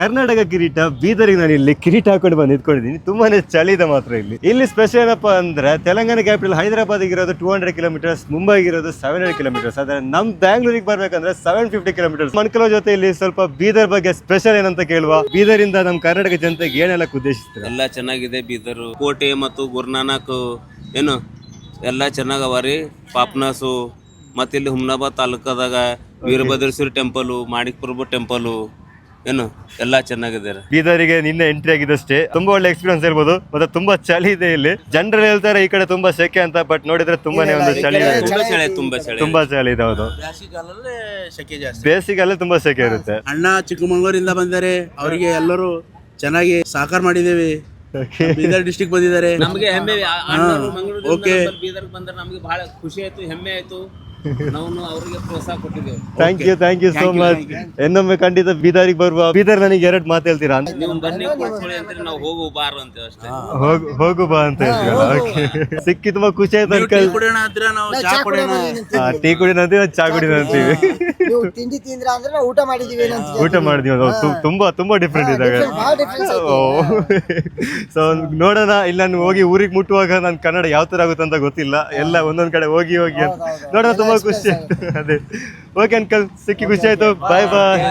ಕರ್ನಾಟಕ ಕಿರೀಟ ಬೀದರಿಗೆ ನಾನು ಇಲ್ಲಿ ಕಿರೀಟ ಹಾಕೊಂಡು ಬಂದು ನಿಂತ್ಕೊಂಡಿದ್ದೀನಿ. ತುಂಬಾನೇ ಚಳಿ ಇದೆ ಮಾತ್ರ ಇಲ್ಲಿ ಸ್ಪೆಷಲ್ ಏನಪ್ಪಾ ಅಂದ್ರೆ ತೆಲಂಗಾಣ ಕ್ಯಾಪಿಟಲ್ ಹೈದರಾಬಾದ್ ಇರೋದು 200 ಕಿಲೋಮೀಟರ್ಸ್, ಮುಂಬೈಗೆ ಇರೋದು 700 ಕಿಲೋಮೀಟರ್ಸ್. ಆದ್ರೆ ನಮ್ ಬ್ಯಾಂಗ್ಳೂರಿಗೆ ಬರ್ಬೇಕಂದ್ರೆ 750 ಕಿಲೋಮೀಟರ್ಸ್. ಮಣ್ಕಲ ಜೊತೆ ಇಲ್ಲಿ ಸ್ವಲ್ಪ ಬೀದರ್ ಬಗ್ಗೆ ಸ್ಪೆಷಲ್ ಏನಂತ ಕೇಳುವ. ಬೀದರಿಂದ ನಮ್ ಕರ್ನಾಟಕ ಜನತೆಗೆ ಏನೆಲ್ಲ ಉದ್ದೇಶಿಸ್ತಾರೆ? ಎಲ್ಲ ಚೆನ್ನಾಗಿದೆ. ಬೀದರ್ ಕೋಟೆ ಮತ್ತು ಗುರುನಾನಕ್ ಏನು ಎಲ್ಲ ಚೆನ್ನಾಗವ ರೀ. ಪಾಪ್ನಾಸು ಮತ್ತೆ ಇಲ್ಲಿ ಹುಮ್ನಾಬಾದ್ ತಾಲೂಕದಾಗ ವೀರಭದ್ರೇಶ್ವರ ಟೆಂಪಲ್, ಮಾಣಿಕ್ಪುರ ಟೆಂಪಲ್ ಏನು ಎಲ್ಲ ಚೆನ್ನಾಗಿದೆ. ಬೀದರಿಗೆ ನಿನ್ನೆ ಎಂಟ್ರಿ ಆಗಿದಷ್ಟೇ, ತುಂಬಾ ಒಳ್ಳೆ ಎಕ್ಸ್ಪೀರಿಯನ್ಸ್ ಇರ್ಬೋದು. ಮತ್ತೆ ತುಂಬಾ ಚಳಿ ಇದೆ ಇಲ್ಲಿ. ಜನರು ಹೇಳ್ತಾರೆ ಈ ಕಡೆ ತುಂಬಾ ಸೆಕೆ ಅಂತ, ಬಟ್ ನೋಡಿದ್ರೆ ತುಂಬಾನೇ ಒಂದು ಚಳಿ ಇದೆ. ತುಂಬಾ ಚಳಿ ಇದೆ. ಹೌದು, ಬೇಸಿಗೆಲ್ಲ ತುಂಬಾ ಸೆಕೆ ಇರುತ್ತೆ. ಅಣ್ಣ ಚಿಕ್ಕಮಂಗ್ಳೂರಿಂದ ಬಂದರೆ ಅವರಿಗೆ ಎಲ್ಲರೂ ಚೆನ್ನಾಗಿ ಸಹಕಾರ ಮಾಡಿದ್ದೇವೆ. ಬೀದರ್ ಡಿಸ್ಟ್ರಿಕ್ಟ್ ಬಂದಿದ್ದಾರೆ. ನಮಗೆ ಹೆಮ್ಮೆ. ಬೀದರ್ ಬಂದ್ರೆ ನಮಗೆ ಬಹಳ ಖುಷಿ ಆಯ್ತು, ಹೆಮ್ಮೆ ಆಯ್ತು. ನಾವು ಅವ್ರಿಗೆ ಪ್ರೋತ್ಸಾಹ ಕೊಟ್ಟಿದ್ದೇವೆ. Thank you so much. ಇನ್ನೊಮ್ಮೆ ಖಂಡಿತ ಬೀದರಿಗೆ ಬರುವ. ಬೀದರ್ ನನಗೆ 2 ಮಾತು ಹೇಳ್ತೀರಾ? ನೀವು ಬನ್ನಿ ಕೊಡ್ಕೊಳ್ಳಿ ಅಂತ ನಾವು ಹೋಗು ಬಾರು ಅಂತ ಅಷ್ಟೇ. ಹೋಗು ಬಾ ಅಂತ ಹೇಳ್ತೀವಿ. ಸಿಕ್ಕಿ ತುಂಬಾ ಖುಷಿ ಆಯ್ತು ಅಂಕಲ್. ಟೀ ಕುಡಿನ ಅಂತೀವಿ, ಚಾ ಕುಡಿನ ಅಂತೀವಿ. ತಿಂಡಿ ತಿಂದ್ರ ಅಂದ್ರೆ ಊಟ ಮಾಡಿದೀವಿ. ತುಂಬಾ ಡಿಫ್ರೆಂಟ್ ಇದಾಗ. ಸೊ ನೋಡೋಣ. ಇಲ್ಲಿ ನಾನು ಹೋಗಿ ಊರಿಗೆ ಮುಟ್ಟುವಾಗ ನನ್ ಕನ್ನಡ ಯಾವ ತರ ಆಗುತ್ತೆ ಅಂತ ಗೊತ್ತಿಲ್ಲ. ಎಲ್ಲ ಒಂದೊಂದ್ ಕಡೆ ಹೋಗಿ ಅಂತ ನೋಡೋಣ. ತುಂಬಾ ಖುಷಿ ಆಯ್ತು. ಅದೇ ಓಕೆ ಅಂಕಲ್, ಸಿಕ್ಕಿ ಖುಷಿ ಆಯ್ತು. ಬಾಯ್ ಬಾಯ್.